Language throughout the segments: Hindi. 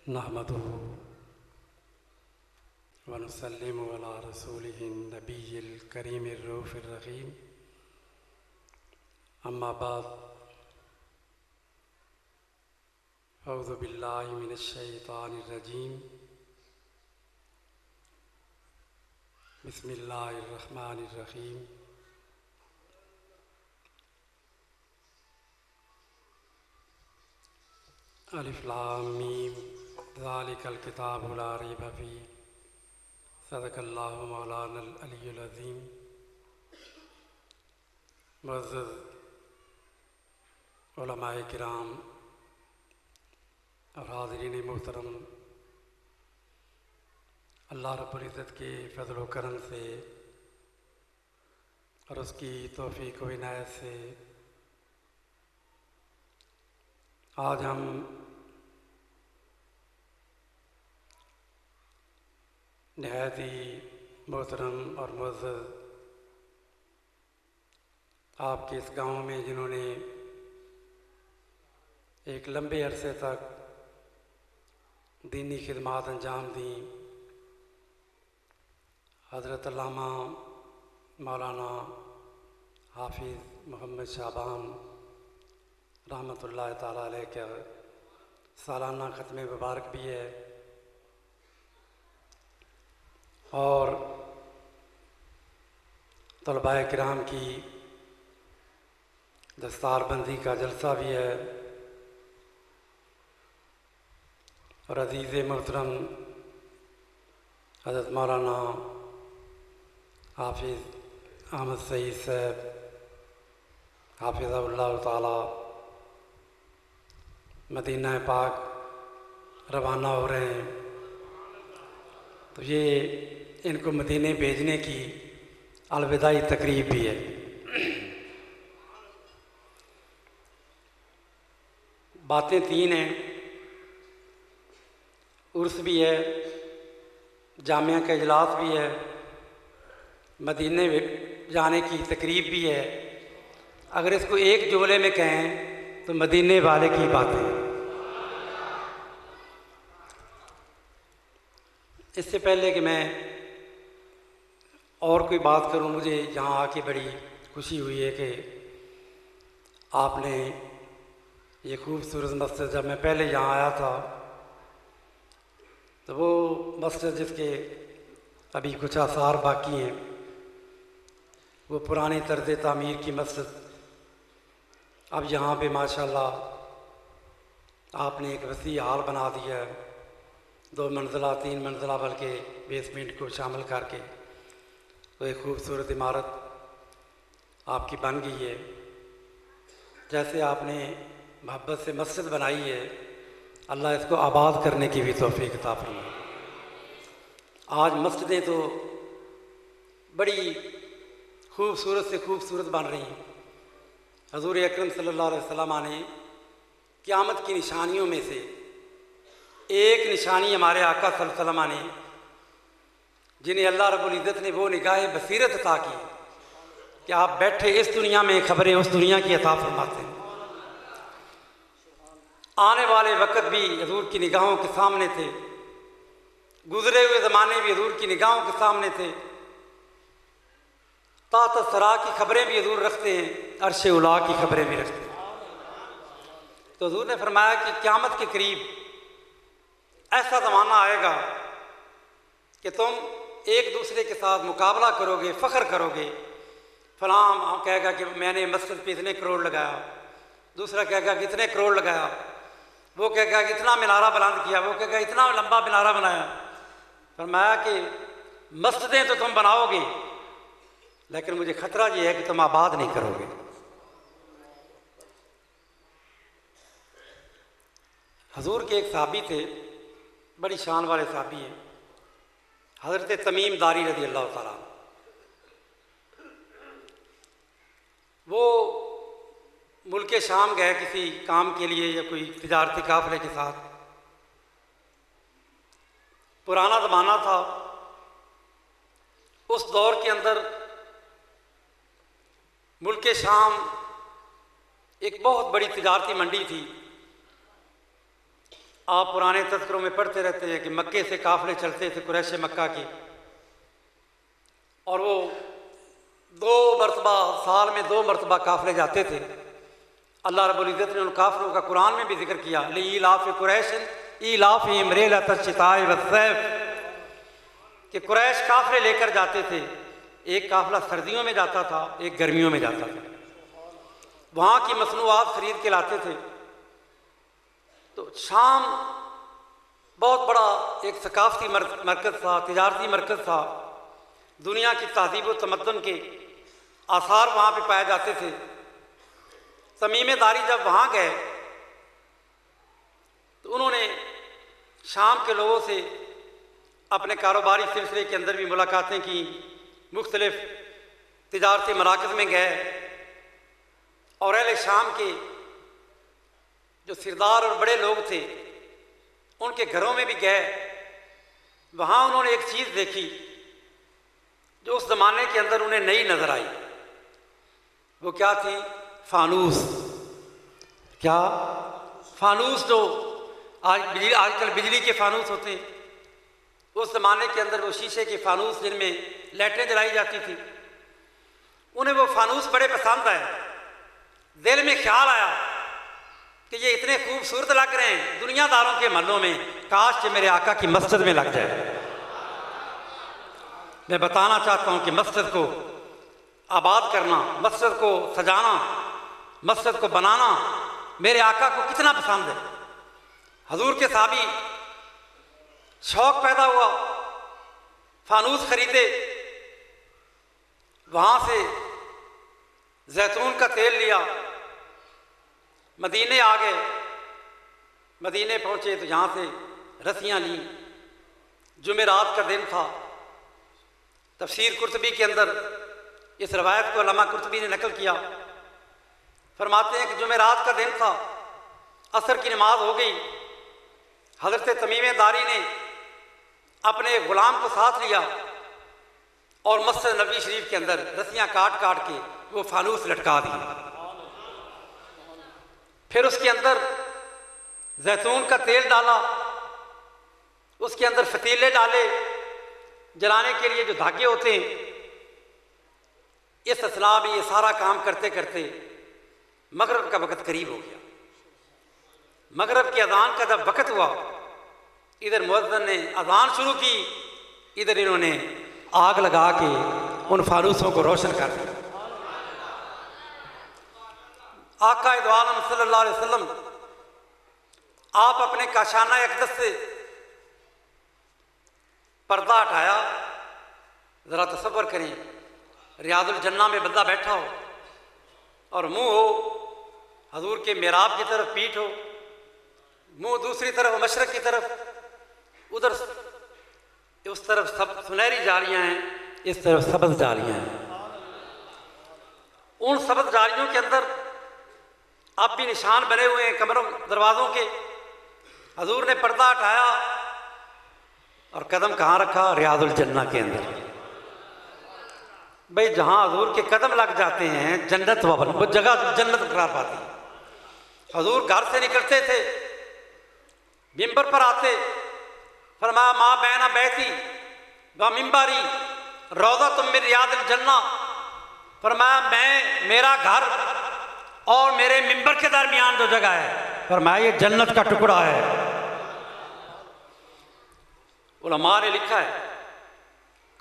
नहमदुहु व नुसल्लिमु अला रसूलिहि नबिय्यिल करीमिर रऊफ़िर रहीम। अम्मा बाद, औज़ु बिल्लाहि मिनश शैतानिर रजीम। बिस्मिल्लाहिर रहमानिर रहीम। अलिफ लाम मीम ज़ालिकल किताबु ला रैब फ़ीह सदक़ल्लाहु मौलानल अलियुल अज़ीम। मुअज़्ज़ज़ उलमाए किराम और हाज़रीन मोहतरम, अल्लाह रब्बुल इज़्ज़त के फ़ज़ल व करम से और उसकी तौफ़ीक़ व इनायत से आज हम नहायत ही मोहतरम और मुअज़्ज़ज़ आपके इस गाँव में, जिन्होंने एक लंबे अरसे तक दीनी खिदमात अंजाम दी, हज़रत अल्लामा मौलाना हाफिज़ मोहम्मद शाबान रहमतुल्लाह ताला अलैह का सालाना ख़त्म मुबारक भी है और तलबाए किराम की दस्तारबंदी का जलसा भी है। और अज़ीज़ मोहतरम हज़रत मौलाना हाफिज़ अहमद सईद साहब हाफिज़हुल्लाह ताला मदीना पाक रवाना हो रहे हैं, तो ये इनको मदीने भेजने की अलविदाई तकरीब भी है। बातें तीन हैं, उर्स भी है, जामिया का इजलास भी है, मदीने जाने की तकरीब भी है। अगर इसको एक जुमले में कहें तो मदीने वाले की बातें। इससे पहले कि मैं और कोई बात करूं, मुझे यहाँ आके बड़ी खुशी हुई है कि आपने ये खूबसूरत मस्जिद, जब मैं पहले यहाँ आया था तो वो मस्जिद जिसके अभी कुछ आसार बाकी हैं, वो पुरानी तर्ज़ तामीर की मस्जिद अब यहाँ पे माशाल्लाह आपने एक वसी हाल बना दिया है। 2 मंजिला 3 मंजिला बल्कि बेसमेंट को शामिल करके तो एक खूबसूरत इमारत आपकी बन गई है। जैसे आपने मोहब्बत से मस्जिद बनाई है, अल्लाह इसको आबाद करने की भी तौफ़ीक़ अता फरमाए। आज मस्जिदें तो बड़ी खूबसूरत से खूबसूरत बन रही हैं। हज़ूर अकरम सल्लल्लाहु अलैहि वसल्लम ने क़यामत की निशानियों में से एक निशानी हमारे आका सल्लल्लाहु अलैहि वसल्लम ने, जिन्हें अल्लाह रब्बुल इज़्ज़त ने वो निगाह बसीरत अता की कि आप बैठे इस दुनिया में खबरें उस दुनिया की अता फरमाते हैं। आने वाले वक़्त भी हज़ूर की निगाहों के सामने थे, गुज़रे हुए ज़माने भी हज़ूर की निगाहों के सामने थे। तात सरा की खबरें भी हज़ूर रखते हैं, अर्श उला की खबरें भी रखते हैं। तो हज़ूर ने फरमाया कि क़यामत के करीब ऐसा ज़माना आएगा कि तुम एक दूसरे के साथ मुकाबला करोगे, फ़ख्र करोगे। फलां कहेगा कि मैंने मस्जिद पे इतने करोड़ लगाया, दूसरा कहेगा कि इतने करोड़ लगाया, वो कहेगा कि इतना मीनारा बुलंद किया, वो कहेगा इतना लंबा मीनारा बनाया। फरमाया कि मस्जिदें तो तुम बनाओगे, लेकिन मुझे ख़तरा ये है कि तुम आबाद नहीं करोगे। हजूर के एक साहबी थे, बड़ी शान वाले साहबी हैं, हज़रत तमीम दारी रज़ी अल्लाह ताला। वो मुल्क शाम गए किसी काम के लिए या कोई तिजारती काफ़िले के साथ। पुराना ज़माना था, उस दौर के अंदर मुल्क शाम एक बहुत बड़ी तिजारती मंडी थी। आप पुराने तज़किरों में पढ़ते रहते हैं कि मक्के से काफ़िले चलते थे कुरैश मक्का की, और वो 2 मरतबा साल में 2 मरतबा काफ़िले जाते थे। अल्लाह रब्बुल इज़्ज़त ने उन काफ़िलों का कुरान में भी जिक्र किया, लीलाफ़ि कुरैश ईलाफ़िहिम रिहलतश शिताए वस्सैफ, कि कुरैश काफ़िले लेकर जाते थे। एक काफ़िला सर्दियों में जाता था, एक गर्मियों में जाता था। वहाँ की मसनूआत ख़रीद के लाते थे। तो शाम बहुत बड़ा एक सकाफ़ती मरकज़ था, तिजारती मरकज़ था। दुनिया की तहज़ीब व तमद्दुन के आसार वहाँ पे पाए जाते थे। तमीम दारी जब वहाँ गए तो उन्होंने शाम के लोगों से अपने कारोबारी सिलसिले के अंदर भी मुलाकातें की, मुख्तलिफ तिजारती मराकज़ में गए, और अहले शाम के जो सिरदार और बड़े लोग थे उनके घरों में भी गए। वहाँ उन्होंने एक चीज़ देखी जो उस ज़माने के अंदर उन्हें नई नज़र आई। वो क्या थी? फ़ानूस। क्या? फ़ानूस। जो आजकल बिजली के फ़ानूस होते हैं, उस ज़माने के अंदर वो शीशे के फ़ानूस जिनमें लाइटें जलाई जाती थी, उन्हें वो फ़ानूस बड़े पसंद आए। दिल में ख्याल आया कि ये इतने खूबसूरत लग रहे हैं दुनियादारों के महलों में, काश कि मेरे आका की मस्जिद में लग जाए। मैं बताना चाहता हूँ कि मस्जिद को आबाद करना, मस्जिद को सजाना, मस्जिद को बनाना मेरे आका को कितना पसंद है। हजूर के साहबी शौक़ पैदा हुआ, फानूस खरीदे, वहाँ से जैतून का तेल लिया, मदीने आ गए। मदीने पहुँचे तो यहाँ से रस्सियाँ लीं। जुमेरात का दिन था। तफसीर कुर्तबी के अंदर इस रवायत को अल्लामा कुर्तबी ने नकल किया। फरमाते हैं कि जुमेरात का दिन था, असर की नमाज हो गई। हज़रत तमीम दारी ने अपने ग़ुलाम को साथ लिया और मस्जिद नबी शरीफ के अंदर रस्सियाँ काट काट के वो फानूस लटका दिए। फिर उसके अंदर जैतून का तेल डाला, उसके अंदर फतीले डाले जलाने के लिए जो धागे होते हैं। इस असला में ये सारा काम करते करते मगरिब का वक़्त करीब हो गया। मगरिब की अज़ान का जब वक़्त हुआ, इधर मुअज़्ज़िन ने अज़ान शुरू की, इधर इन्होंने आग लगा के उन फानूसों को रोशन कर दिया। आका दो आलम सल्लल्लाहु अलैहि वसल्लम आप अपने काशाना अक़दस से पर्दा हटाया। ज़रा तसव्वुर करें, रियादुल जन्ना में बंदा बैठा हो और मुँह हो हजूर के मेहराब की तरफ, पीठ हो, मुँह दूसरी तरफ मशरक़ की तरफ, उधर उस तरफ सब सुनहरी जालियाँ हैं, इस तरफ सब्ज़ जालियाँ हैं। उन सब्ज़ जालियों के अंदर अब भी निशान बने हुए हैं कमरों दरवाज़ों के। हजूर ने पर्दा हटाया और कदम कहाँ रखा? रियादुल जन्ना के अंदर। भाई जहाँ हजूर के कदम लग जाते हैं जन्नत वो जगह जन्नत करार पाती है। हजूर घर से निकलते थे, मिंबर पर आते, फरमाया माँ बैना बैठी व मिंबारी रौज़ा तुम मिन रियादिल जन्ना। फरमाया मैं, मेरा घर और मेरे मिंबर के दरमियान जो जगह है, फरमाया ये जन्नत का टुकड़ा है। उलमा ने लिखा है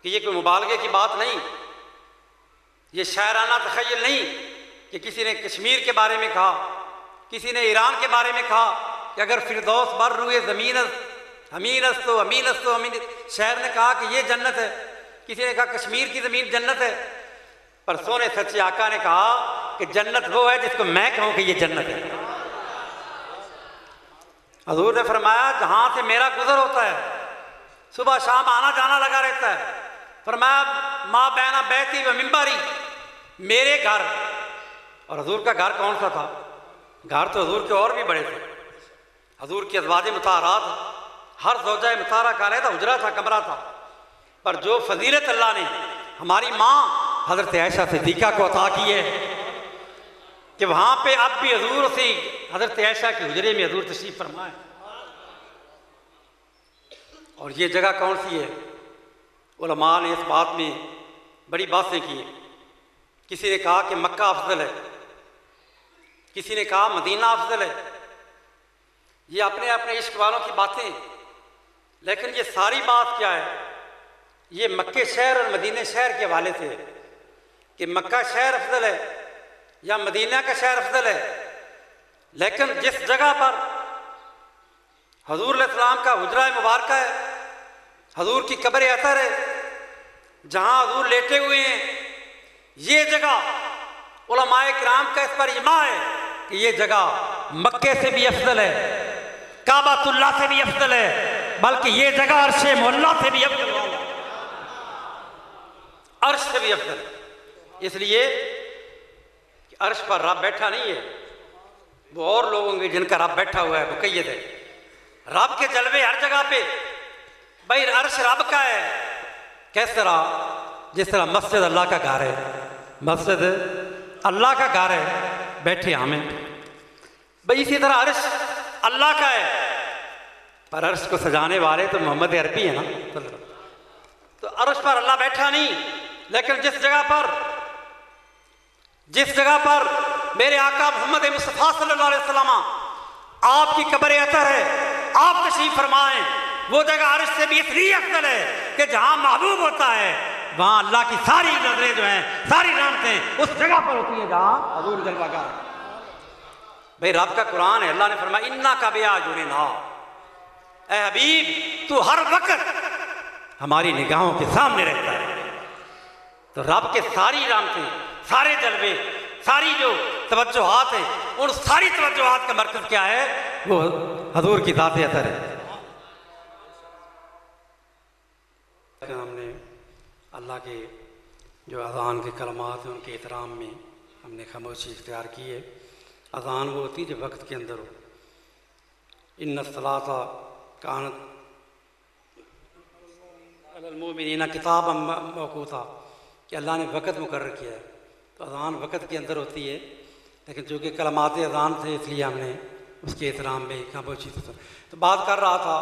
कि ये कोई मुबालगे की बात नहीं, ये शायराना तख़य्युल नहीं कि किसी ने कश्मीर के बारे में कहा, किसी ने ईरान के बारे में कहा कि अगर फिरदौस बर रुए ज़मीन हमीनस तो अमीनस तो अमीन। शायर ने कहा कि ये जन्नत है, किसी ने कहा कश्मीर की ज़मीन जन्नत है। पर सोने सच्चे आका ने कहा कि जन्नत वो है जिसको मैं कहूँ कि ये जन्नत है। हजूर ने फरमाया जहाँ से मेरा गुजर होता है, सुबह शाम आना जाना लगा रहता है। फरमाया माँ बैना बैती व मिंबारी, मेरे घर। और हजूर का घर कौन सा था? घर तो हजूर के और भी बड़े थे। हजूर की अज़वाज मुताहरात, हर ज़ौजा मुताहरा का अलग हुजरा था, कमरा था। पर जो फजीलत अल्लाह ने हमारी माँ हज़रत आयशा सिद्दीक़ा को अता की है कि वहाँ पे अब भी हजूर से हज़रत आयशा के हुजरे में हजूर तशरीफ़ फरमाए। और ये जगह कौन सी है? उलमा ने इस बात में बड़ी बातें की। किसी ने कहा कि मक्का अफजल है, किसी ने कहा मदीना अफजल है। ये अपने अपने इश्क वालों की बातें, लेकिन ये सारी बात क्या है? ये मक्के शहर और मदीने शहर के हवाले से कि मक्का शहर अफजल है या मदीना का शहर अफजल है। लेकिन जिस जगह पर हजूर अलैहिस्सलाम का हुजरा मुबारक है, हजूर की कब्र अतर है, जहाँ हजूर लेटे हुए हैं, ये जगह उलमाए किराम का इस पर इजमा है कि ये जगह मक्के से भी अफजल है, काबातुल्लाह से भी अफजल है, बल्कि ये जगह अर्श मोहल्ला से भी अफजल है, अर्श से भी अफजल है। इसलिए कि अर्श पर रब बैठा नहीं है, वो और लोग होंगे जिनका रब बैठा हुआ है, वो मुक़य्यद है। रब के जलवे हर जगह पे। भाई अर्श रब का है, किस तरह? जिस तरह मस्जिद अल्लाह का घर है, मस्जिद अल्लाह का घर है, बैठे हमें भाई इसी तरह अर्श अल्लाह का है, पर अर्श को सजाने वाले तो मोहम्मद अरबी है ना। तो अर्श पर अल्लाह बैठा नहीं, लेकिन जिस जगह पर मेरे आका मोहम्मद मुस्तफ़ा सल्लल्लाहु अलैहि वसल्लम आपकी कब्र अतर है, आप तशरीफ फरमाएं, वो जगह अर्श से भी इसलिए अफजल है कि जहां महबूब होता है वहां अल्लाह की सारी नजरें जो हैं, सारी रहमतें उस जगह पर होती है जहां हजूर जलवागाह है। भाई रब का कुरान है, अल्लाह ने फरमाया इन्ना का बेया जुड़े ना, ऐ हबीब तू हर वक्त हमारी निगाहों के सामने रहता है। तो रब के सारी रहमतें, सारे जलवे, सारी जो तवज्जुहात है, उन सारी तवज्जुहात का मरकज क्या है? वो हजूर की ज़ात अतर है। हमने अल्लाह के जो अज़ान के कलमात हैं उनके एहतराम में हमने खामोशी इख्तियार की है। अज़ान वो होती है जो वक्त के अंदर हो। इन्ना सलाता कानत अलल मोमिनीना किताबन मौक़ूता, कि अल्लाह ने वक़्त मुकर्रर किया है। तो अज़ान वक़्त के अंदर होती है, लेकिन चूँकि कलमात अज़ान थे इसलिए हमने उसके एहतराम में खामोशी से तो बात कर रहा था।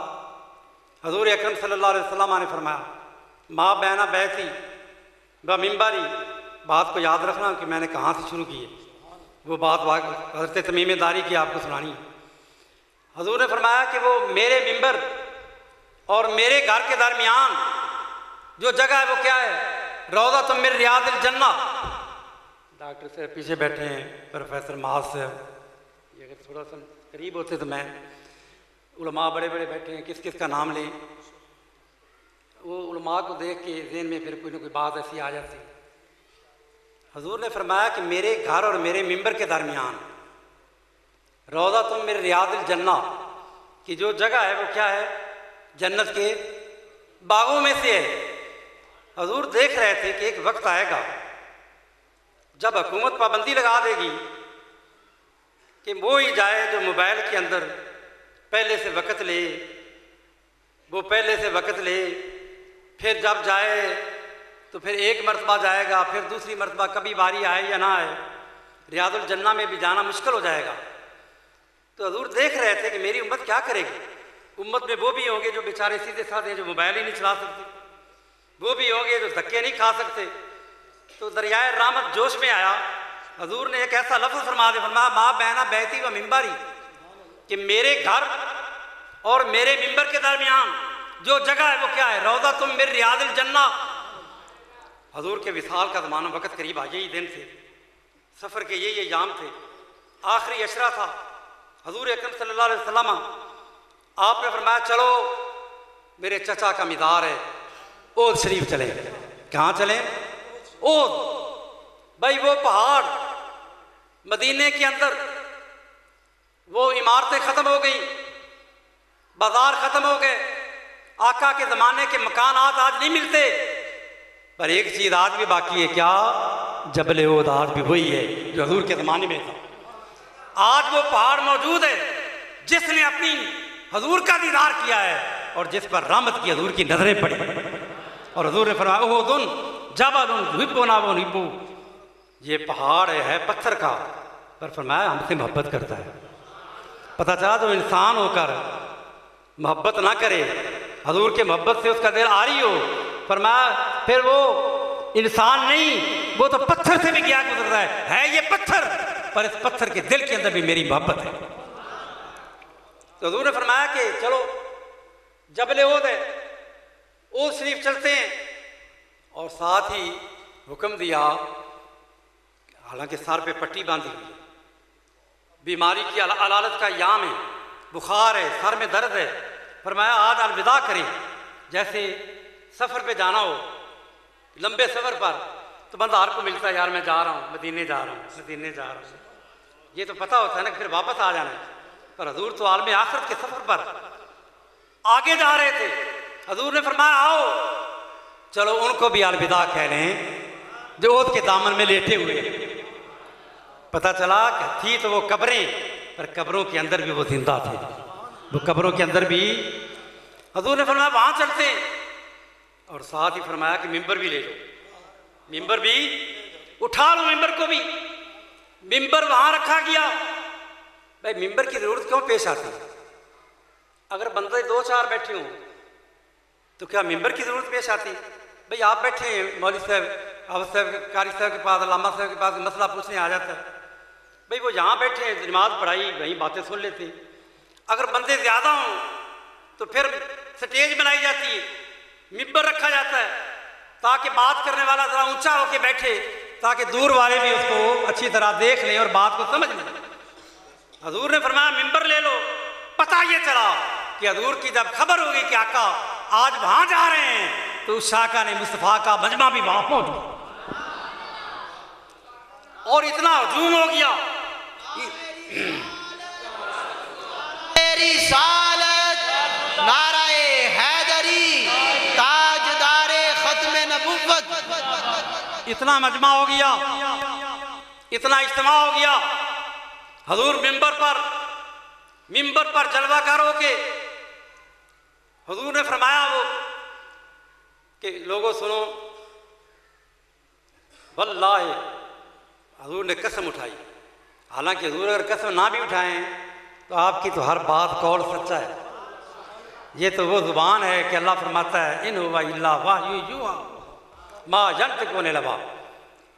हज़ूर अकरम सल्लल्लाहु अलैहि वसल्लम ने फरमाया माँ बैना बैती व मिंबरी। बात को याद रखना कि मैंने कहाँ से शुरू की है, वो बात हज़रत तमीम दारी की आपको सुनानी है। हज़ूर ने फरमाया कि वो मेरे मिंबर और मेरे घर के दरमियान जो जगह है वो क्या है? रौज़ा तुम मिन रियादिल जन्ना। डॉक्टर साहब पीछे बैठे हैं, प्रोफेसर माज साहब, ये अगर थोड़ा सा करीब होते तो मैं, उलमा बड़े बड़े बैठे हैं, किस किस का नाम लें? वो उलमा को देख के ज़हन में फिर कोई ना कोई बात ऐसी आ जाती। हजूर ने फरमाया कि मेरे घर और मेरे मिंबर के दरमियान रौज़ा तुम मेरे रियादिल जन्ना की जो जगह है वो क्या है? जन्नत के बागों में से है। हजूर देख रहे थे कि एक वक्त आएगा जब हुकूमत पाबंदी लगा देगी कि वो ही जाए जो मोबाइल के अंदर पहले से वक़्त ले, वो पहले से वक़्त ले, फिर जब जाए तो फिर एक मरतबा जाएगा, फिर दूसरी मरतबा कभी बारी आए या ना आए, रियादुल जन्ना में भी जाना मुश्किल हो जाएगा। तो हजूर देख रहे थे कि मेरी उम्मत क्या करेगी। उम्मत में वो भी होंगे जो बेचारे सीधे साधे जो मोबाइल ही नहीं चला सकते, वो भी होंगे जो धक्के नहीं खा सकते। तो दरियाए रहमत जोश में आया। हजूर ने एक ऐसा लफ्ज़ फरमा दिया, फरमाया माँ बैना बैती व मिंबरी, कि मेरे घर और मेरे मिंबर के दरमियान जो जगह है वो क्या है? रौज़ा तुम मिन रियादिल जन्ना। हजूर के विसाल का ज़माना वक़्त करीब आ, यही दिन थे, सफ़र के यही अय्याम थे, आखिरी अशरा था। हजूर अकरम सल्लल्लाहु अलैहि वसल्लम आपने फरमाया चलो मेरे चचा का मिज़ार है, ओद शरीफ चलें। कहाँ चलें? ओद। भाई वो पहाड़ मदीने के अंदर, वो इमारतें ख़त्म हो गई, बाजार ख़त्म हो गए, आका के ज़माने के मकानात आज नहीं मिलते, पर एक चीज़ आज भी बाकी है। क्या? जबल ओद आज भी वही है जो हजूर के ज़माने में था। आज वो पहाड़ मौजूद है जिसने अपनी हजूर का दीदार किया है और जिस पर रहमत की हजूर की नजरें पड़ी। और हजूर ने फरमाया ओहुदुन जबलुन युहिब्बुना व नुहिब्बु, ये पहाड़ है पत्थर का, पर फरमाया हमसे मोहब्बत करता है। पता चला जो इंसान होकर मोहब्बत ना करे हजूर के मोहब्बत से उसका दिल आरी हो। फरमाया फिर वो इंसान नहीं, वो तो पत्थर से भी क्या गुजरता है ये पत्थर, पर इस पत्थर के दिल के अंदर भी मेरी मोहब्बत है। तो हजूर ने फरमाया कि चलो जबल ओद है, ओद शरीफ चलते हैं। और साथ ही हुक्म दिया, हालांकि सर पे पट्टी बांधी हुई, बीमारी की अलालत का याम है, बुखार है, सर में दर्द है। फरमाया आज अलविदा करें। जैसे सफ़र पे जाना हो, लंबे सफ़र पर, तो बंदा हर को मिलता है यार मैं जा रहा हूँ, मदीने जा रहा हूँ, मदीने जा रहा हूँ, ये तो पता होता है ना कि फिर वापस आ जाना है। पर हजूर तो आलम आखिरत के सफ़र पर आगे जा रहे थे। हजूर ने फरमाया आओ चलो उनको भी अलविदा कह रहे हैं जो ओद के दामन में लेटे हुए। पता चला कि थी तो वो कब्रें, पर कब्रों के अंदर भी वो जिंदा थे। वो कब्रों के अंदर भी हजूर ने फरमाया वहाँ चलते हैं। और साथ ही फरमाया कि मिंबर भी ले लो, मिंबर भी उठा लो, मिंबर को भी। मिंबर वहाँ रखा गया। भाई मिंबर की ज़रूरत क्यों पेश आती है? अगर बंदे दो चार बैठे हों तो क्या मिंबर की ज़रूरत पेश आती? भाई आप बैठे हैं, मौलवी साहब, हाफिज़ साहब, कारी साहब के पास, अल्लामा साहब के पास मसला पूछने आ जाता है। भाई वो यहाँ बैठे हैं, नमाज पढ़ाई, वहीं बातें सुन लेते हैं। अगर बंदे ज़्यादा हों तो फिर स्टेज बनाई जाती है, मिंबर रखा जाता है ताकि बात करने वाला ज़रा ऊंचा होकर बैठे, ताकि दूर वाले भी उसको अच्छी तरह देख लें और बात को समझ लें। हजूर ने फरमाया मिंबर ले लो। पता ये चला कि हजूर की जब खबर होगी कि आका आज वहां जा रहे हैं, तो उस शाका ने मुस्तफ़ा का मजमा भी वहां पहुंच गया और इतना हजूम हो गया। तेरी सालत नाराए हैदरी ताजदारे खत्म नबुव्वत। इतना मजमा हो गया, इतना इज्तिमा हो गया। हजूर मिंबर पर जलवागर होके हजूर ने फरमाया वो कि लोगों सुनो, वल्लाहि, हजूर ने कसम उठाई। हालांकि हजूर अगर कसम ना भी उठाएं तो आपकी तो हर बात कौल सच्चा है। ये तो वो जुबान है कि अल्लाह फरमाता है इन हुवा इल्ला वाह्यू युहा मा यंतिकु अनिल हवा।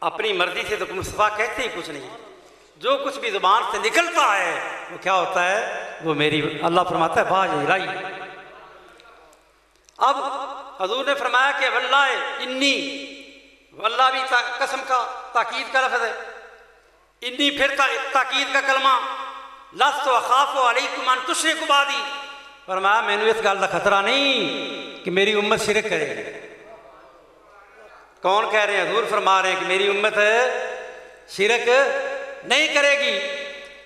अपनी मर्जी से तो मुस्तफ़ा कहते ही कुछ नहीं, जो कुछ भी जुबान से निकलता है वो क्या होता है, वो मेरी, अल्लाह फरमाता है वाह इलाई। अब हजूर ने फरमाया कि वल्लाह इन्नी, वल्लाह भी कसम का ताकीद का लफ्ज़ है, इन्नी फिर ताकीद का कलमा, लस्तु अखाफु अलैकुम अन तुश्रिकू बादी। फरमाया मैंने इस गल का खतरा नहीं कि मेरी उम्मत शिरक करेगी। कौन कह रहे हैं? हजूर फरमा रहे हैं कि मेरी उम्मत शिरक नहीं करेगी।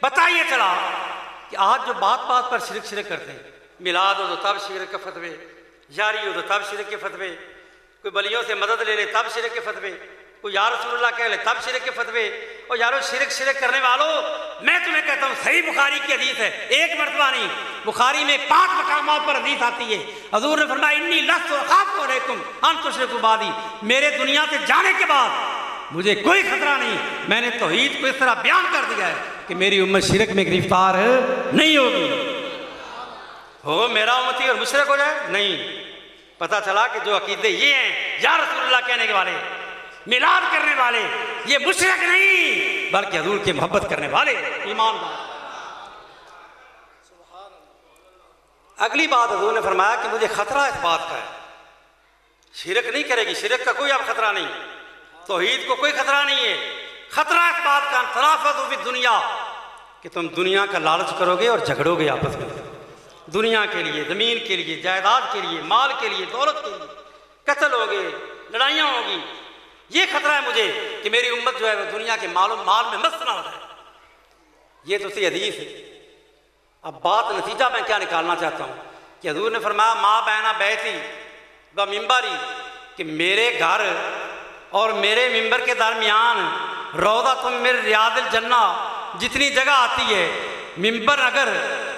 बताइए चला कि आज जो बात बात पर शिरक करते हैं, मिलाद हो तो तब शिरक के फतवे, यारी हो तो तब शिरक के फतवे, कोई बलियों से मदद ले ले तब शिरक के फतवे, कोई या रसूलुल्लाह कह ले तब शिरक के फतवे। और यारो शिरक करने वालों, मैं तुम्हें कहता हूँ सही बुखारी की हदीस है, एक मरतबा नहीं, बुखारी में 5 मकामात पर हदीस आती है। हजूर ने फरमाया इन्नी लस्तु अखाफु अलैकुम अन तुश्रिकू बादी, मेरे दुनिया से जाने के बाद मुझे कोई खतरा नहीं। मैंने तौहीद को इस तरह बयान कर दिया है कि मेरी उम्मत शिरक में गिरफ्तार नहीं होगी। हो मेरा उम्मती और मुशरक हो जाए नहीं। पता चला कि जो अकीदे ये हैं, या रसूलुल्लाह कहने के वाले, मिलाद करने वाले, ये मुशरक नहीं बल्कि हजूर की मोहब्बत करने वाले ईमानदार। अगली बात हजूर ने फरमाया कि मुझे खतरा इस बात का है, शिरक नहीं करेगी, शिरक का कोई अब खतरा नहीं, तौहीद को कोई खतरा नहीं है। खतरा इस बात का तनाफुस भी दुनिया, कि तुम दुनिया का लालच करोगे और झगड़ोगे आपस में, दुनिया के लिए, ज़मीन के लिए, जायदाद के लिए, माल के लिए, दौलत के लिए, कत्ल होगे, लड़ाइयाँ होगी। ये खतरा है मुझे कि मेरी उम्मत जो है वो दुनिया के माल में मस्त ना हो जाए। ये तो सी हदीस है। अब बात नतीजा मैं क्या निकालना चाहता हूँ कि हजूर ने फरमाया माँ बैना बैती व मिंबरी, कि मेरे घर और मेरे मिंबर के दरमियान रौदा तुम मेरे रियादिल जन्ना, जितनी जगह आती है, मिंबर अगर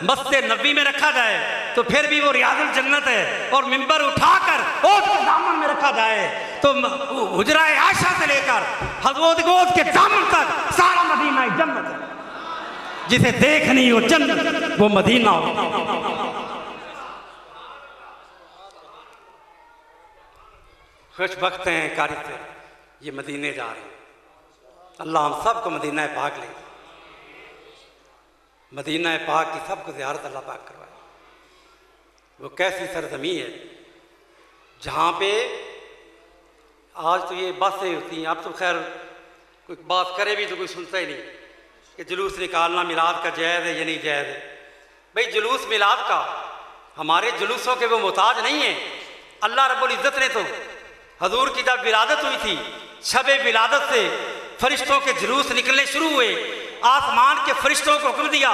मस्जिद नबी में रखा जाए तो फिर भी वो रियादुल जन्नत है, और मिंबर उठाकर ओद के दामन में रखा जाए तो हुजरा आयशा से लेकर हजरत के दामन तक सारा मदीना जन्नत है। जिसे देखनी हो जन्नत, वो मदीना हो। खुशबख्त हैं कारी से ये मदीने जा रहे हैं। अल्लाह हम सबको मदीना पाक ले, मदीना पाक की सबको ज़ियारत अल्लाह पाक करवाए। वो कैसी सरजमी है जहाँ पे आज तो ये बातें होती हैं, अब तो खैर कोई बात करे भी तो कोई सुनता ही नहीं कि जुलूस निकालना मिलाद का जायज़ है या नहीं जायज़ है। भाई जुलूस मिलाद का, हमारे जुलूसों के वो मोहताज नहीं है। अल्लाह रब्बुल इज़्ज़त ने तो हजूर की जब विलादत हुई थी, शब विलादत से फरिश्तों के जुलूस निकलने शुरू हुए। आसमान के फरिश्तों को हुक्म दिया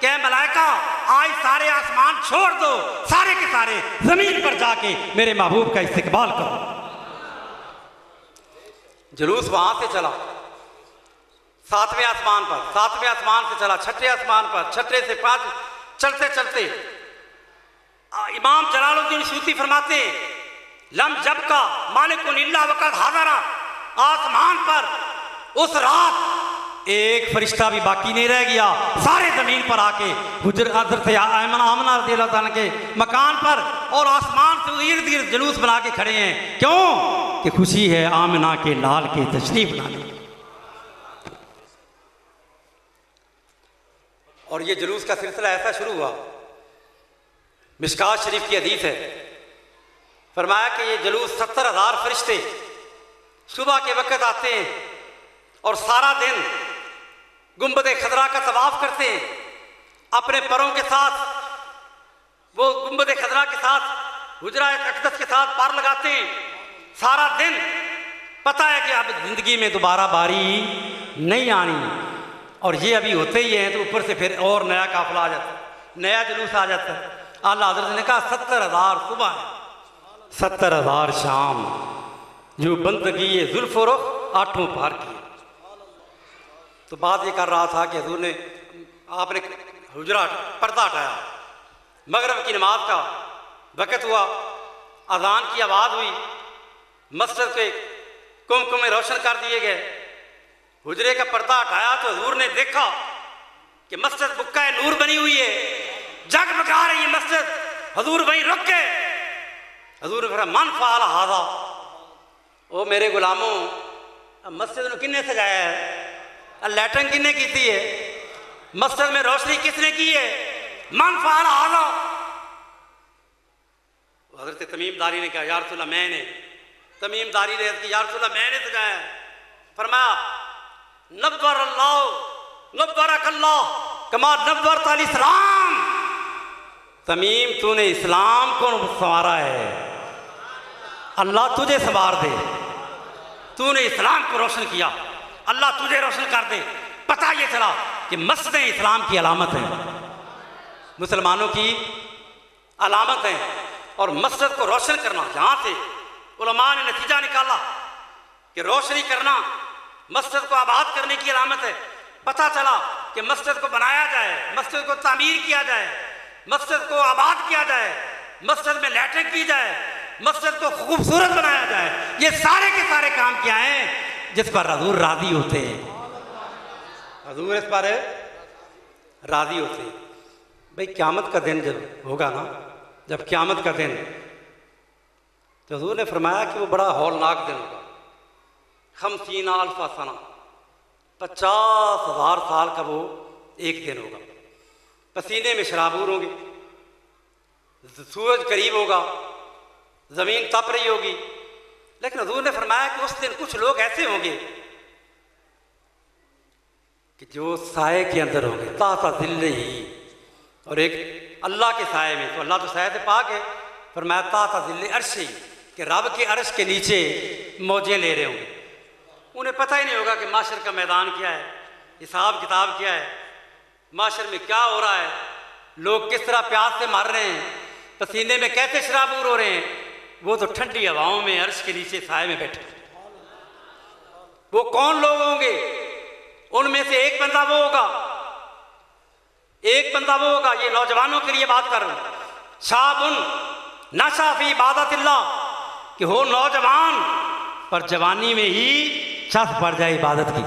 कि मलाइका आज सारे आसमान छोड़ दो, सारे के सारे जमीन पर जाके मेरे महबूब का इस्तकबाल करो। जुलूस वहां से चला सातवें आसमान पर, सातवें आसमान से चला छठे आसमान पर, छठे से पांच, चलते चलते इमाम जलालुद्दीन सूती फरमाते लम जब का मालिकुन इल्ला वक़द हाज़रा, आसमान पर उस रात एक फरिश्ता भी बाकी नहीं रह गया। सारे जमीन पर आके हुजर हज़रत आमना रज़ियल्लाहु अन्हा के मकान पर और आसमान से इर्द गिर्द जुलूस बना के खड़े हैं। क्यों? कि खुशी है आमना के लाल के तशरीफ लाने। और ये जुलूस का सिलसिला ऐसा शुरू हुआ, मिशकात शरीफ की हदीस है, फरमाया कि ये जुलूस 70,000 फरिश्ते सुबह के वक़्त आते हैं और सारा दिन गुंबद खदरा का तवाफ करते हैं। अपने परों के साथ वो गुंबद खदरा के साथ हुजरा अक़दस के साथ पार लगाते हैं। सारा दिन पता है कि अब ज़िंदगी में दोबारा बारी नहीं आनी, और ये अभी होते ही हैं तो ऊपर से फिर और नया काफिला आ जाता है, नया जुलूस आ जाता है। आला हज़रत ने कहा 70,000 सुबह, 70,000 शाम, जो बंदगी ये जुल्फ़ रुख़ आठों पार किए। तो बात ये कर रहा था कि हज़ूर ने, आपने हुजरा पर्दा हटाया, मगरिब की नमाज का वक़्त हुआ, अज़ान की आवाज़ हुई, मस्जिद के कुमकुमे रोशन कर दिए गए। हुजरे का पर्दा हटाया तो हजूर ने देखा कि मस्जिद बुक्का नूर बनी हुई है, जगमगा रही है मस्जिद। हजूर वहीं रुक गए। हजूर ने फरमाया मन फ़अल हाज़ा, ओ मेरे गुलामों, मस्जिद ने किन्ने सजाया है, लैटरिन किन्ने की है, मस्जिद में रोशनी किसने की है, मन फ़अल हाज़ा। हज़रत तमीम दारी ने कहा या रसूल अल्लाह मैंने, तमीम दारी ने कहा या रसूल अल्लाह मैंने सजाया। फरमाया नव्वर अल्लाह नव्वरकल्लाह कमा नव्वरत अल इस्लाम, तमीम तूने इस्लाम को संवारा है, अल्लाह तुझे संवार दे। तूने इस्लाम को रोशन किया, अल्लाह तुझे रोशन कर दे। पता ये चला कि मस्जिदें इस्लाम की अलामत हैं, मुसलमानों की अलामत हैं। और मस्जिद को रोशन करना, जहाँ से उलमा ने नतीजा निकाला कि रोशनी करना मस्जिद को आबाद करने की अलामत है। पता चला कि मस्जिद को बनाया जाए, मस्जिद को तामीर किया जाए, मस्जिद को आबाद किया जाए, मस्जिद में लैट्रिन की जाए, मस्जिद को खूबसूरत बनाया जाए। ये सारे के सारे काम क्या हैं जिस पर हजूर राजी होते हैं, हजूर इस पर राजी होते हैं। भाई क़यामत का दिन जब होगा ना, जब क़यामत का दिन, तो हजूर ने फरमाया कि वो बड़ा हौलनाक दिन होगा। 50 अल्फ़ सना, 50,000 साल का वो एक दिन होगा। पसीने में शराबूर होंगे, सूरज करीब होगा, ज़मीन तप रही होगी। लेकिन हजूर ने फरमाया कि उस दिन कुछ लोग ऐसे होंगे कि जो साए के अंदर होंगे, ताता दिल्ले ही, और एक अल्लाह के साए में, तो अल्लाह तो साए से पाक है, फरमाया ताता दिल्ले अर्श ही, कि रब के अर्श के नीचे मौजें ले रहे होंगे। उन्हें पता ही नहीं होगा कि माशर का मैदान क्या है, हिसाब किताब क्या है, माशर में क्या हो रहा है, लोग किस तरह प्यास से मर रहे हैं, पसीने में कैसे शराबूर हो रहे हैं। वो तो ठंडी हवाओं में अर्श के नीचे साए में बैठे। वो कौन लोग होंगे? उनमें से एक बंदा वो होगा, एक बंदा वो होगा, ये नौजवानों के लिए बात कर रहा हूं, शाबुन नशा फी इबादतिल्लाह, कि हो नौजवान पर जवानी में ही छत पड़ जाए इबादत की।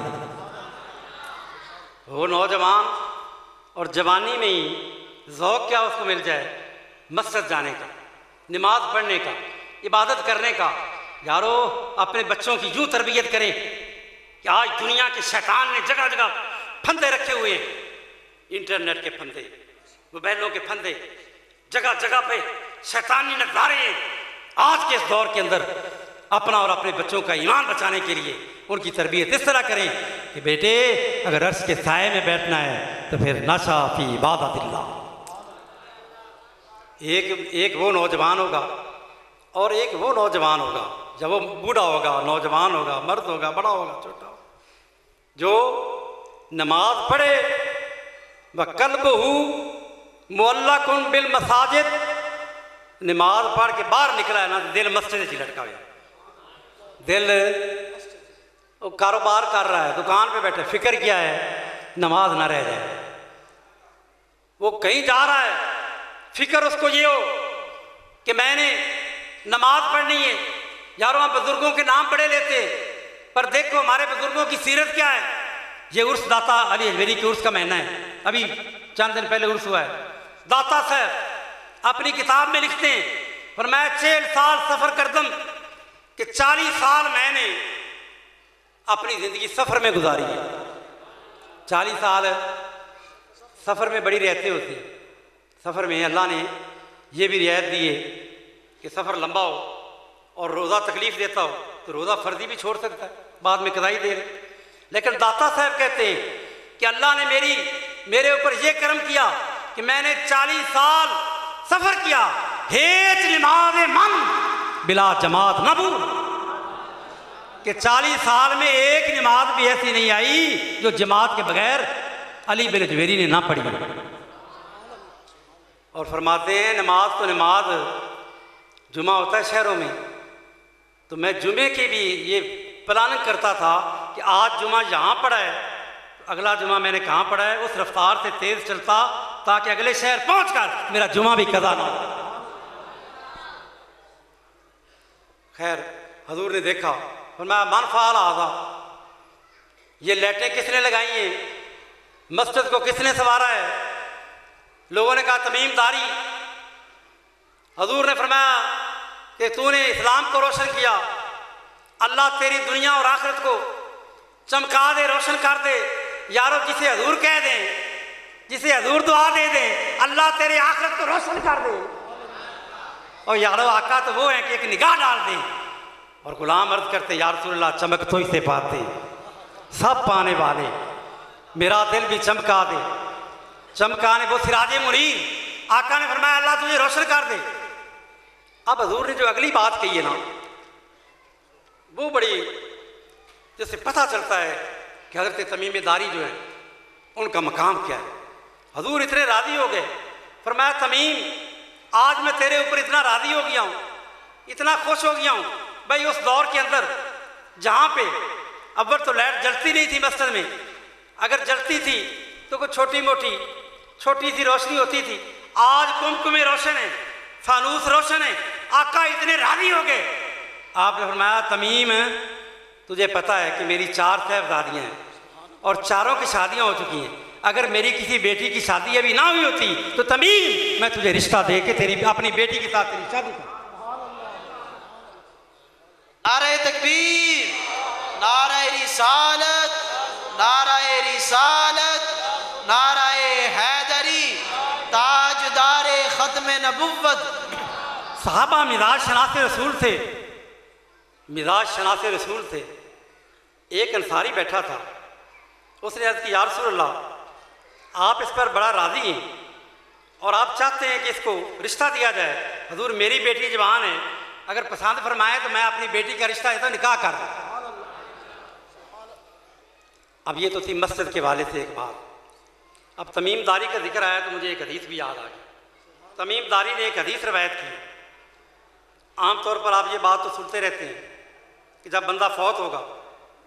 वो नौजवान और जवानी में ही ज़ौक़ क्या उसको मिल जाए, मस्जिद जाने का, नमाज पढ़ने का, इबादत करने का, यारो अपने बच्चों की यूँ तरबियत करें कि आज दुनिया के शैतान ने जगह जगह फंदे रखे हुए हैं, इंटरनेट के फंदे, मोबाइलों के फंदे, जगह जगह पे शैतानी नज़ारे हैं। आज के इस दौर के अंदर अपना और अपने बच्चों का ईमान बचाने के लिए उनकी तरबियत इस तरह करें कि बेटे अगर अर्श के साए में बैठना है तो फिर नशा फी इबादतिल्लाह। एक वो नौजवान होगा और एक वो नौजवान होगा, जब वो बूढ़ा होगा, नौजवान होगा, मर्द होगा, बड़ा होगा, छोटा होगा, जो नमाज पढ़े व कल्बहू मुअल्लकुन बिल मसाजिद, नमाज पढ़ के बाहर निकला है ना, दिल मस्जिद से लटका हुआ, दिल वो कारोबार कर रहा है, दुकान पे बैठे, फिक्र किया है नमाज ना रह जाए। वो कहीं जा रहा है, फिक्र उसको ये हो कि मैंने नमाज पढ़नी है। यारों हम बुजुर्गों के नाम बड़े लेते हैं, पर देखो हमारे बुजुर्गों की सीरत क्या है। ये उर्स दाता अली अजमेरी के उर्स का महीना है, अभी चंद दिन पहले उर्स हुआ है। दाता साहब अपनी किताब में लिखते हैं, फरमाया 6 साल सफ़र करदम कि 40 साल मैंने अपनी ज़िंदगी सफ़र में गुजारी है। 40 साल सफ़र में बड़ी रियायतें होती हैं। सफ़र में अल्लाह ने यह भी रियायत दी है कि सफ़र लंबा हो और रोज़ा तकलीफ़ देता हो तो रोज़ा फ़र्जी भी छोड़ सकता है, बाद में कदाई दे रहे। लेकिन दाता साहब कहते हैं कि अल्लाह ने मेरे ऊपर यह करम किया कि मैंने 40 साल सफ़र किया, हेच नमाज मन बिला जमात नबू, कि 40 साल में एक नमाज भी ऐसी नहीं आई जो जमात के बगैर अली बिन अजमेरी ने ना पढ़ी। और फरमाते हैं नमाज तो नमाज जुमा होता है शहरों में, तो मैं जुमे की भी ये प्लानिंग करता था कि आज जुमा यहाँ पड़ा है, अगला जुमा मैंने कहाँ पढ़ा है, उस रफ्तार से तेज़ चलता ताकि अगले शहर पहुँचकर मेरा जुमा भी कज़ा ना हो। खैर हजूर ने देखा, फरमाया मन फ़ाल आज़ा, ये लाइटें किसने लगाई हैं, मस्जिद को किसने संवारा है। लोगों ने कहा तमीम दारी। हजूर ने फरमाया कि तूने इस्लाम को रोशन किया, अल्लाह तेरी दुनिया और आखिरत को चमका दे, रोशन कर दे। यारो जिसे हजूर कह दें, जिसे हजूर दुआ दे दें, अल्लाह तेरी आखिरत को रोशन कर दे। और यारो आका तो वो है कि एक निगाह डाल दें। और गुलाम अर्ज करते या रसूलल्लाह चमक तो इसे पाते सब पाने वाले, मेरा दिल भी चमका दे। चमकाने वो सिराजे मुनीर, आका ने फरमाया अल्लाह तुझे रोशन कर दे। अब हजूर ने जो अगली बात कही है ना, वो बड़ी जैसे पता चलता है कि हज़रत तमीम दारी जो है उनका मकाम क्या है। हजूर इतने राज़ी हो गए, फरमाया तमीम आज मैं तेरे ऊपर इतना राज़ी हो गया हूँ, इतना खुश हो गया हूँ। भाई उस दौर के अंदर जहाँ पे अव्वल तो लाइट जलती नहीं थी मस्जिद में, अगर जलती थी तो कोई छोटी सी रोशनी होती थी। आज कुमकुमे रोशन है, फानूस रोशन है। आका इतने राज़ी हो गए, आपने फरमाया तमीम तुझे पता है कि मेरी 4 साहबजादियाँ हैं और चारों की शादियाँ हो चुकी हैं। अगर मेरी किसी बेटी की शादी अभी ना हुई होती तो तमीम मैं तुझे रिश्ता दे के तेरी अपनी बेटी के साथ तेरी शादी कर। नारे तकबीर, नारे रिसालत, नारे रिसालत, नारे हैदरी, ताजदारे खत्म नबुव्वत। सहाबा मिजाज शनासे रसूल थे, मिजाज शनासे रसूल थे। एक अंसारी बैठा था, उसने अर्ज़ की या रसूलल्लाह आप इस पर बड़ा राज़ी हैं और आप चाहते हैं कि इसको रिश्ता दिया जाए। हजूर मेरी बेटी जवान है, अगर पसंद फरमाए तो मैं अपनी बेटी का रिश्ता तो निकाह कर दूँ। अब ये तो थी मस्जिद के वाले से एक बात। अब तमीम दारी का जिक्र आया तो मुझे एक हदीस भी याद आ गई। तमीम दारी ने एक हदीस रवायत की। आमतौर पर आप ये बात तो सुनते रहते हैं कि जब बंदा फौत होगा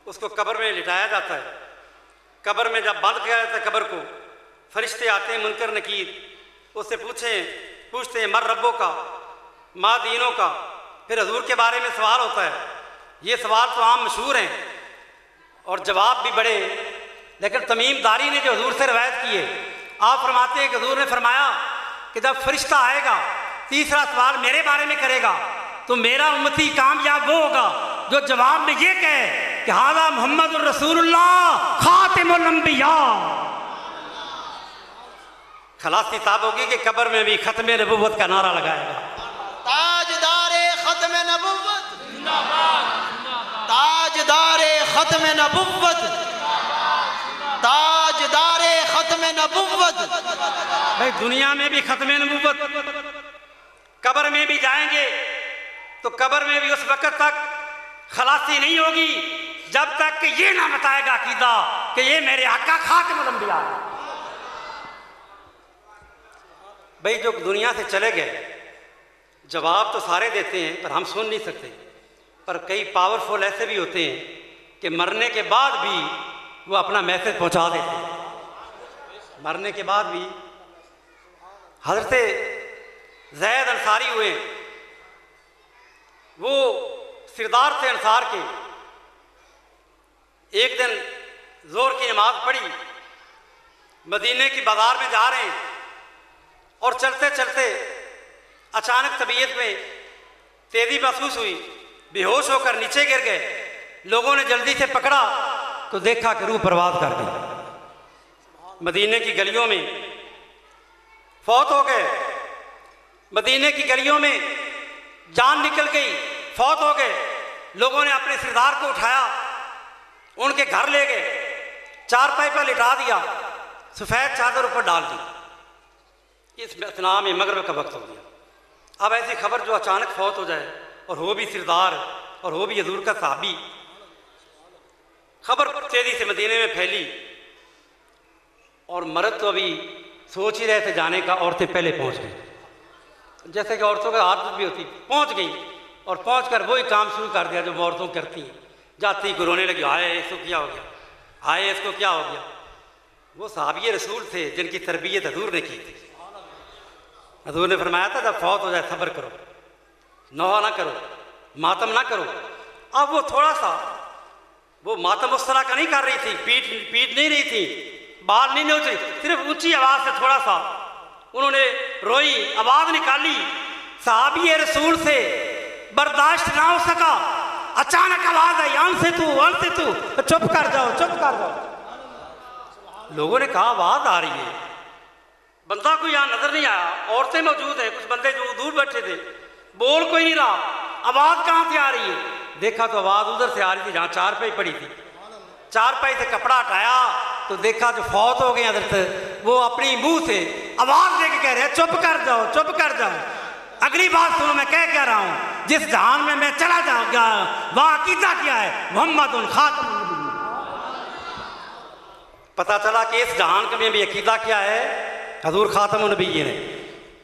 उसको कब्र में लिटाया जाता है। कब्र में जब बंद किया जाता है कब्र को, फरिश्ते आते हैं मुनकर नकीर, उससे पूछते हैं मर रब्बों का, माँ दीनों का। फिर हजूर के बारे में सवाल होता है। ये सवाल तो आम मशहूर हैं और जवाब भी बड़े, लेकिन तमीम दारी ने जो हजूर से रवायत की है, आप फरमाते हैं कि हजूर ने फरमाया कि जब फरिश्ता आएगा तीसरा सवाल मेरे बारे में करेगा तो मेरा उम्मती कामयाब वो होगा जो जवाब में ये कहे कि हाज़ा मोहम्मद रसूलुल्लाह खातिमुल अंबिया। खलासी साहब होगी कि कब्र में भी खत्म नबुव्वत का नारा लगाएगा। ताजदारे खत्म नबुव्वत, ताजदारे खत्म नबुव्वत, ताजदारे खत्म नबुव्वत। भाई दुनिया में भी खत्म नबुव्वत, कब्र में भी जाएंगे तो कब्र में भी उस वक्त तक खलासी नहीं होगी जब तक कि ये ना बताएगा अकीदा कि ये मेरे आका खातिमुल अंबिया है। भाई जो दुनिया से चले गए जवाब तो सारे देते हैं पर हम सुन नहीं सकते, पर कई पावरफुल ऐसे भी होते हैं कि मरने के बाद भी वो अपना मैसेज पहुंचा देते हैं। मरने के बाद भी हज़रत ज़ैद अंसारी हुए, वो सिरदार थे अंसार के। एक दिन जोर की नमाज पढ़ी, मदीने की बाजार में जा रहे हैं और चलते चलते अचानक तबीयत में तेज़ी महसूस हुई, बेहोश होकर नीचे गिर गए। लोगों ने जल्दी से पकड़ा तो देखा कि रूह परवाज़ कर गई। मदीने की गलियों में फौत हो गए, मदीने की गलियों में जान निकल गई, फौत हो गए। लोगों ने अपने सिरदार को उठाया, उनके घर ले गए, चारपाई पर लिटा दिया, सफ़ेद चादर ऊपर डाल दी। इस इतना में मगरिब का वक्त हो गया। अब ऐसी खबर जो अचानक फौत हो जाए और हो भी सिरदार और हो भी हजूर का साहबी, खबर तेजी से मदीने में फैली और मर्द तो अभी सोच ही रहे थे जाने का, औरतें पहले पहुंच गई। जैसे कि औरतों का आदत भी होती, पहुंच गई और पहुंचकर वही काम शुरू कर दिया जो औरतों करती हैं। जाती को रोने लगी, हाय इसको क्या हो गया, हाय इसको क्या हो गया। वो साहबी रसूल थे जिनकी तरबियत हजूर ने की थी। हजूर ने फरमाया था जब फौत हो जाए सब्र करो, नौहा ना करो, मातम ना करो। अब वो थोड़ा सा वो मातम उस तरह का नहीं कर रही थी, पीट नहीं रही थी, बाल नहीं नोच रही, सिर्फ ऊंची आवाज़ से थोड़ा सा उन्होंने रोई, आवाज़ निकाली। साहबी रसूल से बर्दाश्त ना हो सका, अचानक आवाज़ आई, अन से तू चुप कर जाओ, चुप कर जाओ। लोगों ने कहा आवाज़ आ रही है, बंदा कोई यहाँ नजर नहीं आया, औरतें मौजूद है, कुछ बंदे जो दूर बैठे थे, बोल कोई नहीं रहा, आवाज़ कहाँ से आ रही है। देखा तो आवाज़ उधर से आ रही थी जहाँ चारपाई पड़ी थी। चारपाई से कपड़ा हटाया तो देखा जो फौत हो गए हजरत, वो अपनी मुंह से आवाज़ दे के कह रहे चुप कर जाओ, चुप कर जाओ। अगली बात सुनो, मैं कह रहा हूँ, जिस जहान में मैं चला जाऊँगा वहाँ अकीदा क्या है, मोहम्मद खातिमुल नबिय्यीन। पता चला कि इस जहान में भी अकीदा क्या है, हजूर खातिमुल नबिय्यीन है।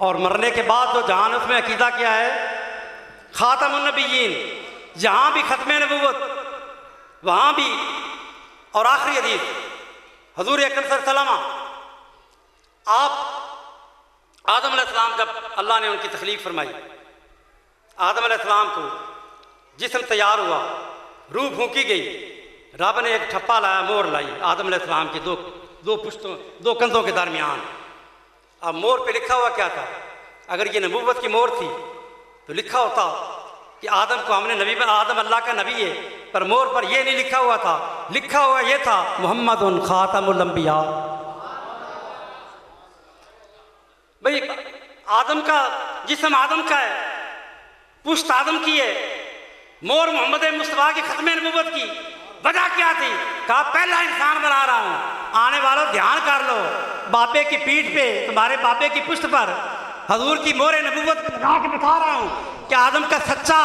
और मरने के बाद जो जहान उसमें अकीदा क्या है, खातिमुल नबिय्यीन। जहाँ भी खत्म नबुव्वत वहाँ भी। और आखिरी हदीस, हजूर अकरम सल्लल्लाहु अलैहि वसल्लम, आप आदम अलैहिस्सलाम जब अल्लाह ने उनकी तखलीक फरमाई, आदम अलैहिस्सलाम को जिस्म तैयार हुआ, रूह फूंकी गई, रब ने एक ठप्पा लाया, मोहर लाई आदम अलैहिस्सलाम के दो पुश्तों, दो कंधों के दरमियान। अब मोहर पे लिखा हुआ क्या था? अगर ये नबूवत की मोहर थी तो लिखा होता कि आदम को हमने नबी, आदम अल्लाह का नबी है, पर मोहर पर यह नहीं लिखा हुआ था, लिखा हुआ यह था मोहम्मदुन खातिमुल अंबिया। भाई आदम का जिस्म आदम का है, पुश्त आदम की है, मोहर मोहम्मद मुस्तफा की खत्म नबूवत की। वजह क्या थी? कहा पहला इंसान बना रहा हूँ, आने वालों ध्यान कर लो, बापे की पीठ पे, तुम्हारे बापे की पुश्त पर हजूर की मोहर नबूवत लगा के दिखा रहा हूँ कि आदम का सच्चा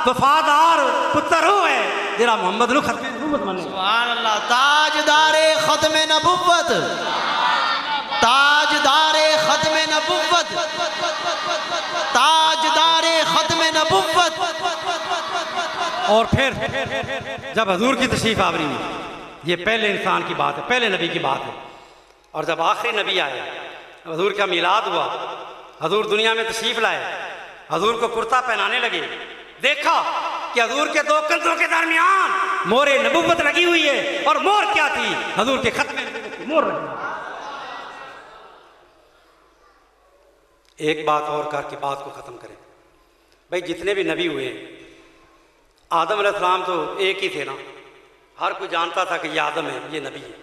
वफादार पुत्र हो है जरा मोहम्मद नु खत्म नबूवत माने। सुभान अल्लाह। ताजदारे खत्म नबूवत, ताजदारे खत्म नबूवत, ताजदारे खत्म नबूवत। और फिर जब हजूर की तशरीफ आवरी हुई, ये पहले इंसान की बात है, पहले नबी की बात है। और जब आखिरी नबी आया, हजूर का मिलाद हुआ, हजूर दुनिया में तशरीफ लाए, हजूर को कुर्ता पहनाने लगे, देखा कि हजूर के दो कंधों के दरमियान मोहर नबूवत लगी हुई है। और मोहर क्या थी? हजूर के खत्म नबूवत की मोहर लगी। एक बात और करके बात को खत्म करें। भाई जितने भी नबी हुए आदम अलैहिस्सलाम तो एक ही थे ना, हर कोई जानता था कि ये आदम है, ये नबी है।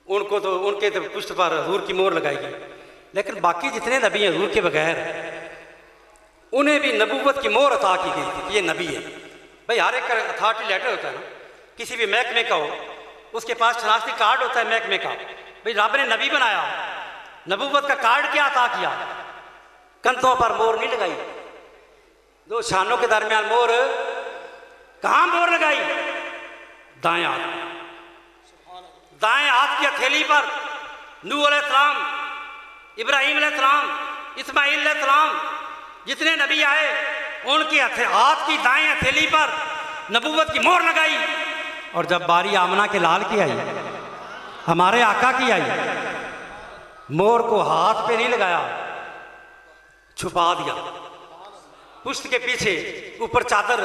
उनको तो उनके तो पुष्ट पर हजूर की मोहर लगाई गई, लेकिन बाकी जितने नबी हैं हजूर के बगैर उन्हें भी नबूवत की मोहर अता की गई थी कि ये नबी है। भाई हर एक का अथॉरिटी लेटर होता है ना, किसी भी महकमे का हो उसके पास शनाख्ती कार्ड होता है महकमे का। भाई रब ने नबी बनाया, नबूवत का कार्ड क्या अता किया? कंधों पर मोहर नहीं लगाई, दो शानों के दरमियान मोहर, कहाँ मोहर लगाई? दाएं हाथ, दाएं हाथ की हथेली पर नूह अलैहिस्सलाम, इब्राहीम अलैहिस्सलाम, इस्माइल अलैहिस्सलाम, जितने नबी आए उनके हाथ की दाएं हथेली पर नबूवत की मोहर लगाई। और जब बारी आमना के लाल की आई, हमारे आका की आई, मोहर को हाथ पे नहीं लगाया, छुपा दिया पुष्ट के पीछे, ऊपर चादर,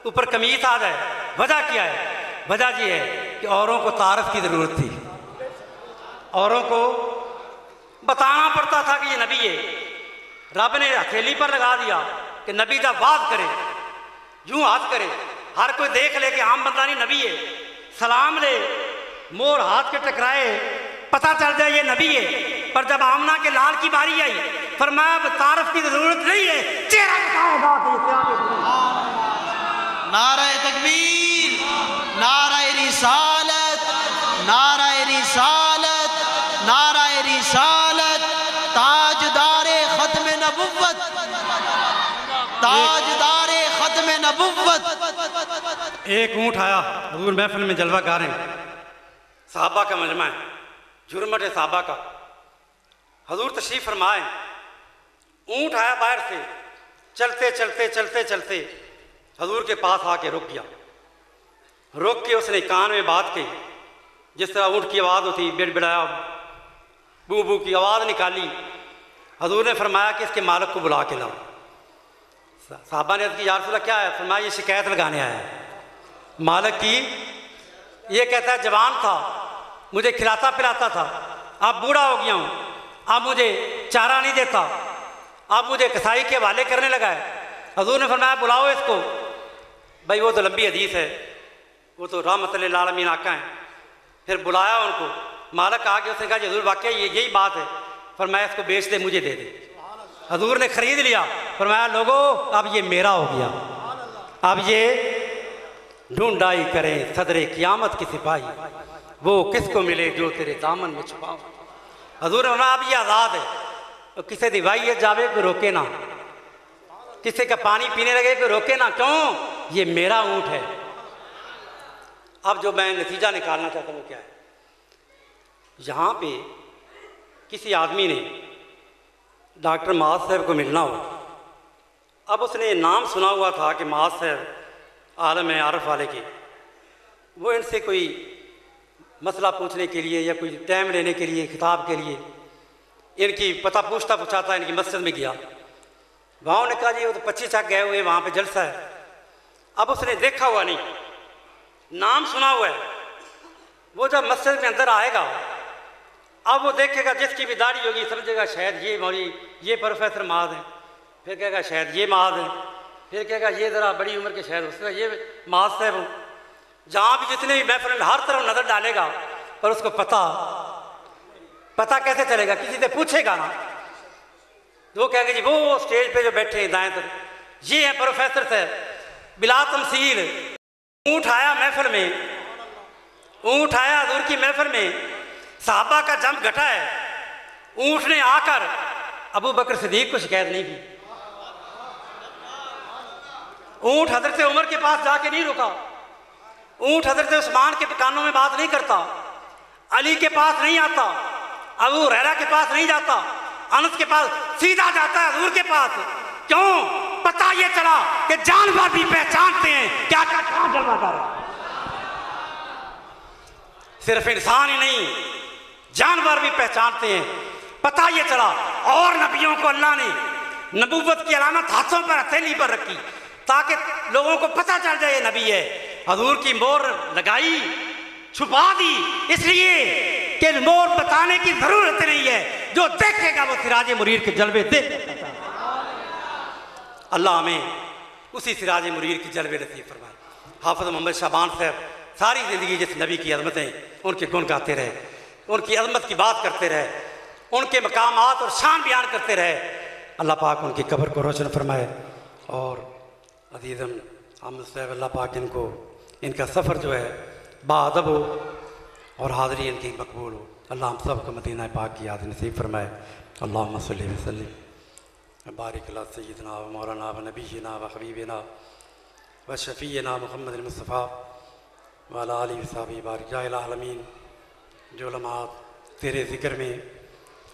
ऊपर कमीज आ जाए। वजह क्या है? वजह ये है कि औरों को तारफ की ज़रूरत थी, औरों को बताना पड़ता था कि ये नबी है। रब ने हथेली पर लगा दिया कि नबी जब बात करे यूं हाथ करे, हर कोई देख ले कि आम बंदा नहीं, नबी है, सलाम ले, मोर हाथ के टकराए, पता चल जाए ये नबी है। पर जब आमना के लाल की बारी आई, फरमाया अब तारफ की जरूरत नहीं है, चेहरा बताएगा। नाराए तकबीर, नाराए रिसालत, नाराए रिसालत, नाराए रिसालत, ताजदारे खत्म नबुव्वत, ताजदारे खत्म नबुव्वत। एक ऊँट आया हजूर महफिल में जलवा गा रहे हैं, साहबा का मजमा है, जुर्मट है साहबा का। हजूर तशरीफ फरमाए, ऊँट आया बाहर से, चलते चलते चलते चलते हजूर के पास आके रुक गया। रुक के उसने कान में बात कही, जिस तरह ऊँट की आवाज़ होती, बिड़बिड़ाया, बू बू की आवाज़ निकाली। हजूर ने फरमाया कि इसके मालिक को बुला के लाओ। साहबा ने अर्ज़ की, या रसूल अल्लाह क्या है? फरमाया ये शिकायत लगाने आया है मालिक की। ये कहता है जवान था, मुझे खिलाता पिलाता था, अब बूढ़ा हो गया हूँ, अब मुझे चारा नहीं देता, अब मुझे कसाई के हवाले करने लगा है। हजूर ने फरमाया बुलाओ इसको। भाई वो तो लंबी हदीस है, वो तो रहमत लिल आलमीन आका हैं। फिर बुलाया उनको, मालिक आ गया, उसने कहा हजूर वाकई यही बात है। फरमाया इसको बेच दे, मुझे दे दे। हजूर ने खरीद लिया। फरमाया लोगो अब ये मेरा हो गया, अब ये ढूंढाई करें सदरे क़यामत की सिपाही, वो किसको मिले जो तेरे दामन में छुपाओ। हजूर ने अब ये आज़ाद है, तो किसी दिवाई जावे को रोके ना, किसी का पानी पीने लगे को रोके ना, क्यों? ये मेरा ऊँट है। अब जो मैं नतीजा निकालना चाहता हूँ क्या है, यहाँ पे किसी आदमी ने डॉक्टर माज साहब को मिलना हो। अब उसने नाम सुना हुआ था कि माज साहब आलम है आरफ वाले के, वो इनसे कोई मसला पूछने के लिए या कोई टाइम लेने के लिए, खिताब के लिए इनकी पता पूछता पूछाता इनकी मस्जिद में गया। वहाँ उन्होंने कहा जी वो तो 25 तक गए हुए, वहाँ पे जलसा है। अब उसने देखा हुआ नहीं, नाम सुना हुआ है। वो जब मस्जिद में अंदर आएगा, अब वो देखेगा जिसकी भी दाढ़ी होगी समझेगा शायद ये मौली, ये प्रोफेसर माज हैं, फिर कहेगा शायद ये माज हैं, फिर कहेगा ये ज़रा बड़ी उम्र के शायद उसका ये माज साहब हूँ। जहाँ भी जितने भी महफिल हर तरफ नज़र डालेगा, पर उसको पता कैसे चलेगा? किसी से पूछेगा ना, वो कहेंगे जी वो स्टेज पे जो बैठे हैं दाएं तरफ, ये है प्रोफेसर साहब बिला तमसील। ऊँट आया महफिल में, ऊँट आया हजूर की महफिल में, साहबा का जम घटा है। ऊँट ने आकर अबू बकर सिद्दीक को शिकायत नहीं की। ऊँट हजरत उमर के पास जाके नहीं रुका, ऊँट हजरत उस्मान के कानों में बात नहीं करता, अली के पास नहीं आता, अबू हुरैरा के पास नहीं जाता, अनस के पास सीधा जाता है हजूर के पास। क्यों? पता ये चला कि जानवर भी पहचानते हैं क्या क्या कहाँ जलवा कर। सिर्फ इंसान ही नहीं, जानवर भी पहचानते हैं। पता ये चला, और नबियों को अल्लाह ने नबूवत की अलामत हाथों पर, हथेली पर रखी, ताकि लोगों को पता चल जाए ये नबी है। हजूर की मोहर लगाई, छुपा दी, इसलिए कि मोहर बताने की जरूरत नहीं है, जो देखेगा वो सिराज मुनीर के जलवे देख। अल्लाह हमें उसी सिराज मुनीर की जलवे नसीब फरमाए। हाफिज़ मोहम्मद शाबान साहब सारी ज़िंदगी जिस नबी की अज़मतें उनके गुण गाते रहे, उनकी अज़मत की बात करते रहे, उनके मकामात और शान बयान करते रहे। अल्लाह पाक उनकी कब्र को रोशन फरमाए। और अज़ीज़म अहमद साहब अल्लाह पाक इनको इनका सफ़र जो है बाअदब हो और हाज़री इनकी मकबूल हो। अल्लाह हम सब को मदीना पाक की याद नसीब फरमाए। अल्लाहुम्मा सल्ली व सल्लिम बारिक अला सय्यिदना व मौलाना व नबीना व हबीबना व शफ़ीना मुहम्मद मुस्तफ़ा व अला आलिहि व सहबिही बारिक या इलाही। जो लम्हात तेरे ज़िक्र में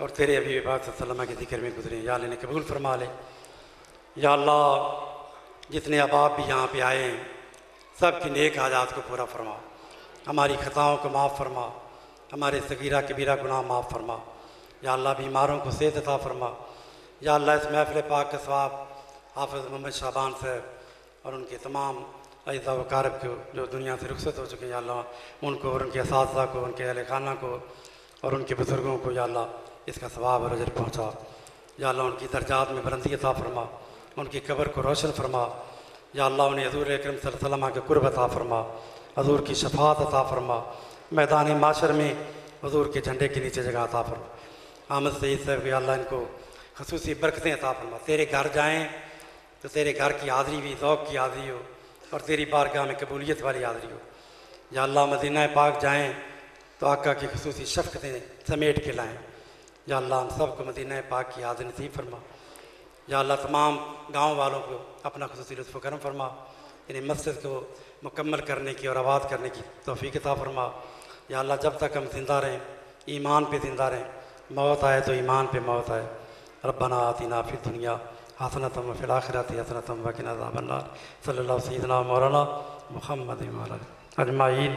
और तेरे हबीब पाक सल्लल्लाहु अलैहि वसल्लम के ज़िक्र में गुजरे, या अल्लाह इन्हें कबूल फरमा ले। या अल्लाह जितने अहबाब भी यहाँ पे आए हैं सब की नेक हाजात को पूरा फरमा, हमारी ख़ताओं को माफ़ फरमा, हमारे सगीरा कबीरा गुनाह माफ़ फरमा। या अल्लाह बीमारों को सेहत अता फरमा। या अल्लाह इस महफ़िल पाक का सवाब हाफिज़ मोहम्मद शाबान साहब और उनके तमाम अज़ीज़ा व अक़ारिब को जो दुनिया से रुखसत हो चुके हैं, या अल्लाह उनको और उनके असातिज़ा को, उनके अहले खाना को और उनके बुज़ुर्गों को या अल्लाह इसका सवाब और अजर पहुँचा। या अल्लाह उनकी दर्जात में बुलंदी अता फरमा, उनकी कब्र को रोशन फरमा। या अल्लाह उन्हें हज़ूर अकरम सल्लल्लाहु अलैहि वसल्लम के क़ुर्ब अता फरमा, हज़ूर की शफ़ाअत अता फरमा, मैदान माशर में हज़ूर के झंडे के नीचे जगह अता फरमा। अहमद सईद साहब के अल्लाह इनको ख़ुसूसी बरकतें अता फरमा। तेरे घर जाएँ तो तेरे घर की हाज़री भी ज़ौक़ की हाज़री हो और तेरी बारगाह में कबूलियत वाली हाज़री हो। या अल्लाह मदीना पाक जाएँ तो आका की ख़ुसूसी शफ़क़तें समेट के लाएँ। या अल्लाह हम सब को मदीना पाक की हाज़िर नसीब फरमा। या अल्लाह तमाम गाँव वालों को अपना ख़ुसूसी लुत्फ़ करम फरमा, इन्हें मस्जिद को मुकम्मल करने की और आबाद करने की तौफ़ीक़ अता फरमा। या अल्लाह जब तक हम ज़िंदा रहें, ईमान पे ज़िंदा रहें, मौत आए तो ईमान पे मौत आए। रब्बना आतिना फ़िद दुनिया हसनतम व फ़िल आखिरति हसनतम व क़िना अज़ाबन्नार। सल्लल्लाहु सय्यिदना मौलाना मुहम्मद व अला अजमाइन।